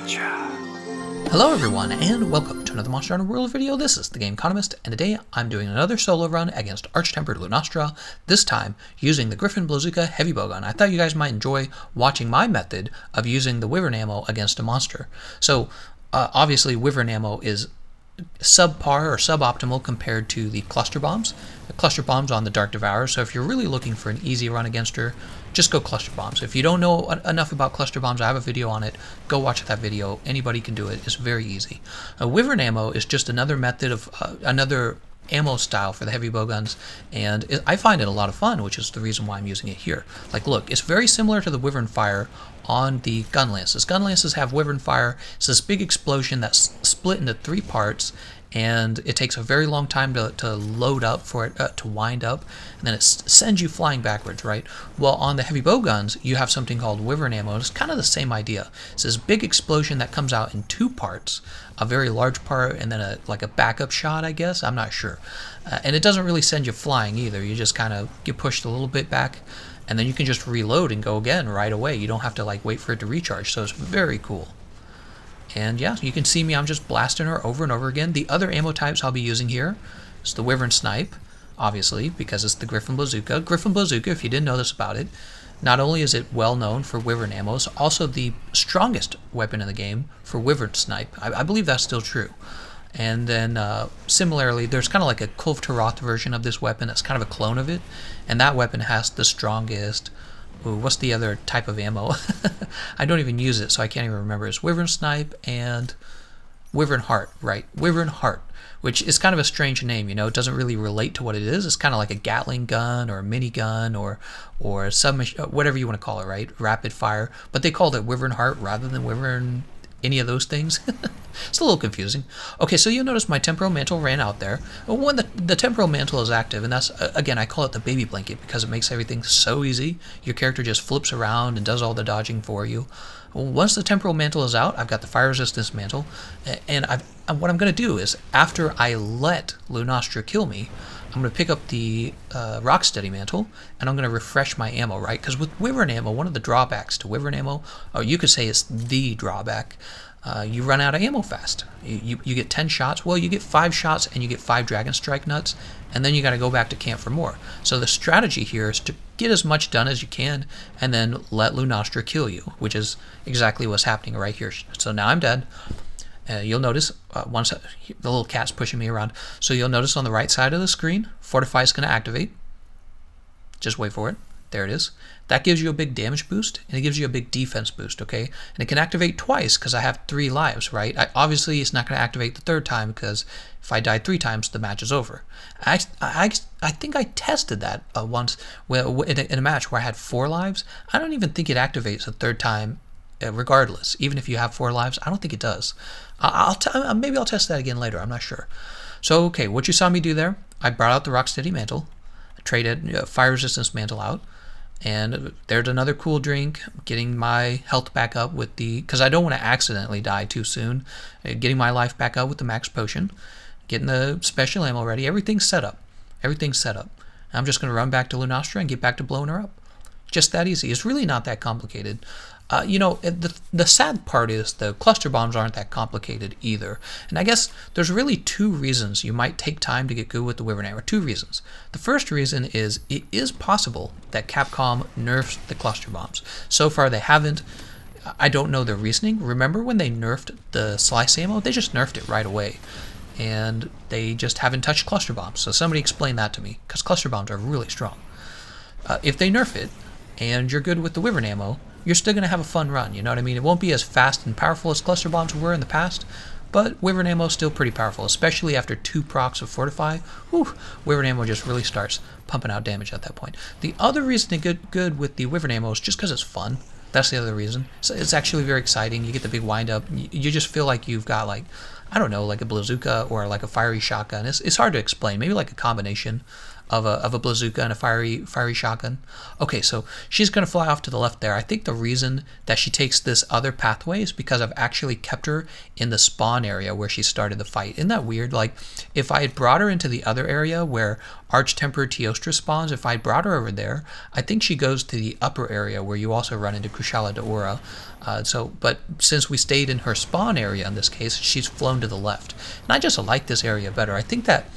Hello everyone, and welcome to another Monster Hunter World video. This is Thegameconomist, and today I'm doing another solo run against Arch-Tempered Lunastra, this time using the Griffon Blazooka Heavy Bowgun. I thought you guys might enjoy watching my method of using the Wyvern ammo against a monster. So, obviously Wyvern ammo is subpar or suboptimal compared to the cluster bombs. The cluster bombs on the Dark Devourer, so if you're really looking for an easy run against her, just go cluster bombs. If you don't know enough about cluster bombs, I have a video on it. Go watch that video. Anybody can do it. It's very easy. Wyvern ammo is just another method of another ammo style for the heavy bowguns, and I find it a lot of fun, which is the reason why I'm using it here. Like, look, it's very similar to the Wyvern fire on the gun lances. Gun lances have Wyvern fire. It's this big explosion that's split into 3 parts, and it takes a very long time to load up for it to wind up, and then it sends you flying backwards, right? Well, on the heavy bowguns, you have something called Wyvern ammo. It's kind of the same idea. It's this big explosion that comes out in 2 parts, a very large part and then like a backup shot, I guess. I'm not sure. And it doesn't really send you flying either. You just kind of get pushed a little bit back, and then you can just reload and go again right away. You don't have to like wait for it to recharge, so it's very cool. And yeah, you can see me, I'm just blasting her over and over again. The other ammo types I'll be using here is the Wyvern Snipe, obviously, because it's the Griffon Blazooka. Griffon Blazooka, if you didn't know this about it, not only is it well known for Wyvern ammo, it's also the strongest weapon in the game for Wyvern Snipe. I believe that's still true. And then similarly, there's kind of like a Kulv Taroth version of this weapon that's kind of a clone of it, and that weapon has the strongest. Ooh, what's the other type of ammo? I don't even use it, so I can't even remember. It's Wyvern Snipe and Wyvern Heart, right? Wyvern Heart, which is kind of a strange name, you know. It doesn't really relate to what it is. It's kind of like a Gatling gun or a minigun or a submachine, whatever you want to call it, right? Rapid fire. But they called it Wyvern Heart rather than Wyvern any of those things. It's a little confusing. Okay, so you'll notice my temporal mantle ran out there. When the temporal mantle is active, and that's, again, I call it the baby blanket because it makes everything so easy. Your character just flips around and does all the dodging for you. Once the temporal mantle is out, I've got the fire resistance mantle, and what I'm going to do is, after I let Lunastra kill me, I'm going to pick up the Rocksteady mantle, and I'm going to refresh my ammo, right? Because with Wyvern ammo, one of the drawbacks to Wyvern ammo, or you could say it's the drawback, you run out of ammo fast. You get 10 shots. Well, you get 5 shots, and you get 5 Dragon Strike nuts, and then you got to go back to camp for more. So the strategy here is to get as much done as you can, and then let Lunastra kill you, which is exactly what's happening right here. So now I'm dead. You'll notice once the little cat's pushing me around. So you'll notice on the right side of the screen, Fortify is going to activate. Just wait for it. There it is. That gives you a big damage boost, and it gives you a big defense boost, okay? And it can activate twice because I have 3 lives, right? Obviously, it's not going to activate the 3rd time because if I die 3 times, the match is over. I think I tested that once in a match where I had 4 lives. I don't even think it activates a 3rd time regardless. Even if you have 4 lives, I don't think it does. Maybe I'll test that again later. I'm not sure. So, okay, what you saw me do there, I brought out the Rocksteady mantle, traded fire resistance mantle out, and there's another cool drink, getting my health back up with the, because I don't want to accidentally die too soon, getting my life back up with the max potion, getting the special ammo ready. Everything's set up. Everything's set up. I'm just going to run back to Lunastra and get back to blowing her up. Just that easy. It's really not that complicated. You know, the sad part is the cluster bombs aren't that complicated either. And I guess there's really 2 reasons you might take time to get good with the Wyvern ammo. 2 reasons. The first reason is it is possible that Capcom nerfs the cluster bombs. So far they haven't. I don't know their reasoning. Remember when they nerfed the slice ammo? They just nerfed it right away. And they just haven't touched cluster bombs. So somebody explain that to me, because cluster bombs are really strong. If they nerf it, and you're good with the Wyvern ammo, you're still going to have a fun run, you know what I mean? It won't be as fast and powerful as cluster bombs were in the past, but Wyvern ammo is still pretty powerful, especially after 2 procs of Fortify. Whew, Wyvern ammo just really starts pumping out damage at that point. The other reason to get good with the Wyvern ammo is just because it's fun. That's the other reason. So it's actually very exciting. You get the big wind up. You just feel like you've got, like, I don't know, like a bazooka or like a fiery shotgun. It's hard to explain. Maybe like a combination. of a Blazooka and a fiery shotgun. Okay, so she's going to fly off to the left there. I think the reason that she takes this other pathway is because I've actually kept her in the spawn area where she started the fight. Isn't that weird? Like, if I had brought her into the other area where Arch-Tempered Teostra spawns, if I brought her over there, I think she goes to the upper area where you also run into Kushala Daora. But since we stayed in her spawn area in this case, she's flown to the left. And I just like this area better. I think that,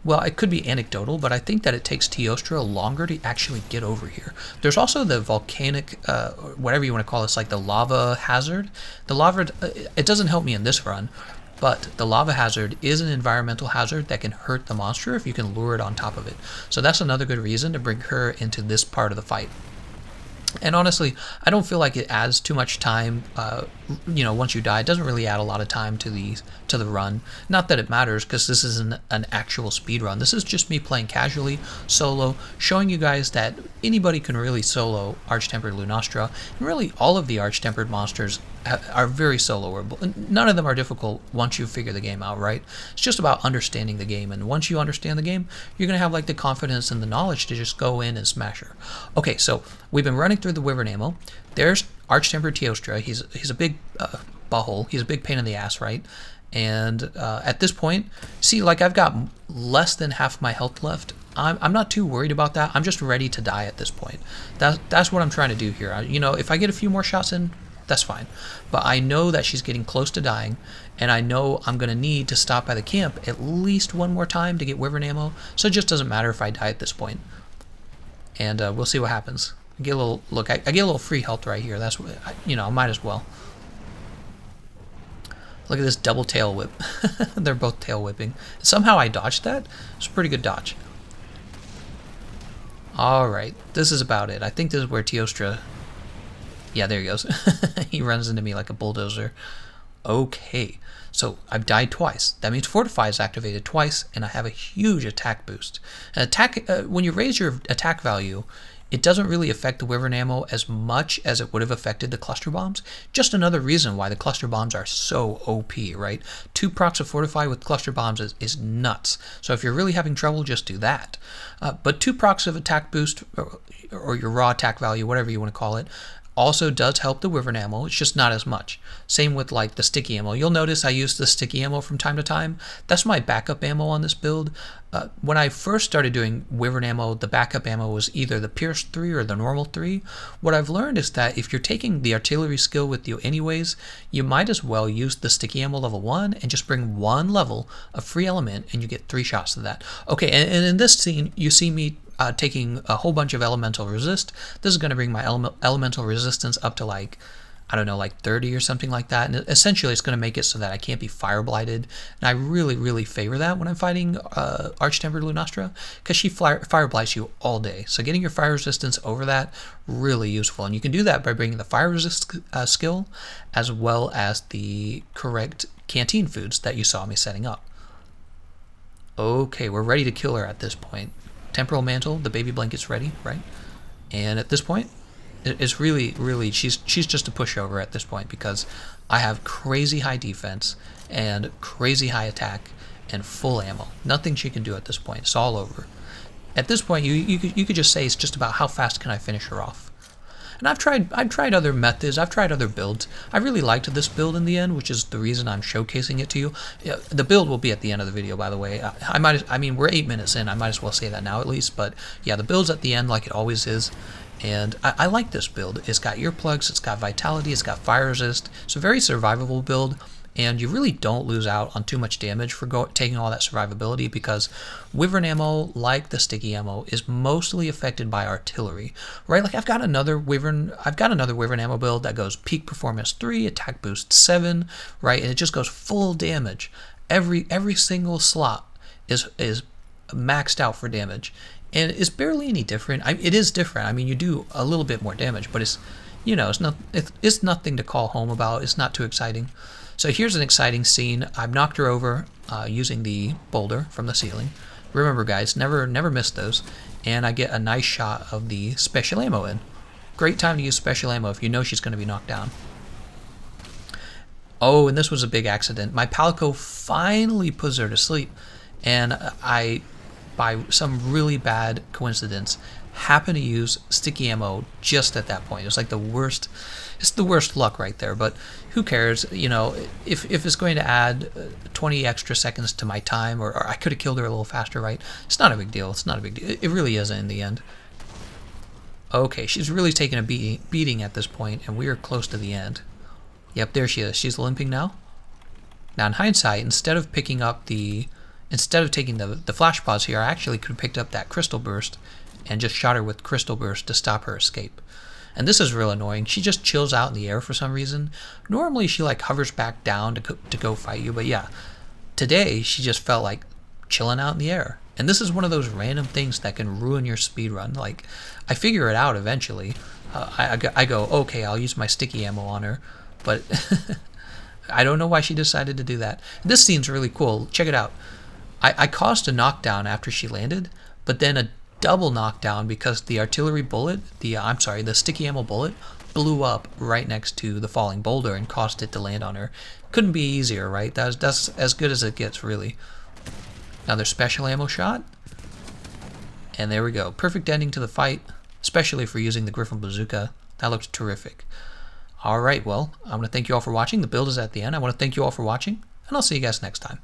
well, it could be anecdotal, but I think that it takes Teostra longer to actually get over here. There's also the volcanic, whatever you want to call this, like the lava hazard. The lava, it doesn't help me in this run, but the lava hazard is an environmental hazard that can hurt the monster if you can lure it on top of it. So that's another good reason to bring her into this part of the fight. And honestly, I don't feel like it adds too much time. You know, once you die, it doesn't really add a lot of time to the run. Not that it matters, because this isn't an actual speed run. This is just me playing casually, solo, showing you guys that anybody can really solo Arch-Tempered Lunastra. And really, all of the Arch-Tempered monsters are very soloable. None of them are difficult once you figure the game out, right? It's just about understanding the game, and once you understand the game, you're gonna have like the confidence and the knowledge to just go in and smash her. Okay, so we've been running through the Wyvern ammo. There's Arch-Tempered Teostra. He's a big butthole. He's a big pain in the ass, right? And at this point, see, like, I've got less than half my health left. I'm not too worried about that. I'm just ready to die at this point. That's what I'm trying to do here. You know, if I get a few more shots in, that's fine. But I know that she's getting close to dying, and I know I'm going to need to stop by the camp at least one more time to get Wyvern ammo, so it just doesn't matter if I die at this point. And we'll see what happens. I get a little, look, I get a little free health right here. That's what, you know, I might as well. Look at this double tail whip. They're both tail whipping. Somehow I dodged that. It's a pretty good dodge. Alright, this is about it. I think this is where Teostra... Yeah, there he goes. He runs into me like a bulldozer. Okay, so I've died twice. That means Fortify is activated twice, and I have a huge attack boost. An attack, when you raise your attack value, it doesn't really affect the Wyvern ammo as much as it would have affected the cluster bombs. Just another reason why the cluster bombs are so OP, right? 2 procs of Fortify with cluster bombs is nuts. So if you're really having trouble, just do that. But 2 procs of attack boost, or your raw attack value, whatever you want to call it, also does help the Wyvern ammo. It's just not as much. Same with like the sticky ammo. You'll notice I use the sticky ammo from time to time. That's my backup ammo on this build. When I first started doing Wyvern ammo, the backup ammo was either the Pierce 3 or the normal 3. What I've learned is that if you're taking the artillery skill with you anyways, you might as well use the sticky ammo level 1 and just bring 1 level of free element, and you get 3 shots of that. Okay, and in this scene, you see me taking a whole bunch of elemental resist. This is going to bring my elemental resistance up to like, I don't know, like 30 or something like that. And essentially it's going to make it so that I can't be fire blighted. And I really, really favor that when I'm fighting Arch-Tempered Lunastra, because she fire blights you all day. So getting your fire resistance over that, really useful. And you can do that by bringing the fire resist skill as well as the correct canteen foods that you saw me setting up. Okay, we're ready to kill her at this point. Temporal Mantle, the baby blanket's ready, right? And at this point, it's really, she's just a pushover at this point, because I have crazy high defense and crazy high attack and full ammo. Nothing she can do at this point. It's all over. At this point, you could just say it's just about how fast can I finish her off. And I've tried other methods, I've tried other builds. I really liked this build in the end, which is the reason I'm showcasing it to you. The build will be at the end of the video, by the way. I mean, we're 8 minutes in, I might as well say that now at least, but yeah, the build's at the end like it always is. And I like this build. It's got earplugs, it's got vitality, it's got fire resist. It's a very survivable build, and you really don't lose out on too much damage for taking all that survivability, because Wyvern ammo, like the sticky ammo, is mostly affected by artillery, right? Like I've got another Wyvern ammo build that goes peak performance 3, attack boost 7, right? And it just goes full damage. Every single slot is maxed out for damage. And it's barely any different. It is different. I mean, you do a little bit more damage, but it's, you know, it's nothing to call home about. It's not too exciting. So here's an exciting scene. I've knocked her over using the boulder from the ceiling. Remember, guys, never miss those. And I get a nice shot of the special ammo in. Great time to use special ammo if you know she's going to be knocked down. Oh, and this was a big accident. My Palico finally puts her to sleep, and I by some really bad coincidence, happen to use sticky ammo just at that point. It's like the worst. It's the worst luck right there. But who cares? You know, if it's going to add 20 extra seconds to my time, or I could have killed her a little faster, right? It's not a big deal. It's not a big deal. It really isn't in the end. Okay, she's really taking a beating at this point, and we are close to the end. Yep, there she is. She's limping now. Now, in hindsight, instead of taking the flash pause here, I actually could have picked up that crystal burst and just shot her with crystal burst to stop her escape. And this is real annoying. She just chills out in the air for some reason. Normally she like hovers back down to go fight you, but yeah, today she just felt like chilling out in the air. And this is one of those random things that can ruin your speedrun. Like, I figure it out eventually. I go, okay, I'll use my sticky ammo on her, but I don't know why she decided to do that. This scene's really cool. Check it out. I caused a knockdown after she landed, but then a double knockdown because the artillery bullet, the sticky ammo bullet, blew up right next to the falling boulder and caused it to land on her. Couldn't be easier, right? That's as good as it gets, really. Another special ammo shot. And there we go. Perfect ending to the fight, especially for using the Griffon Blazooka. That looks terrific. Alright, well, I want to thank you all for watching. The build is at the end. I want to thank you all for watching, and I'll see you guys next time.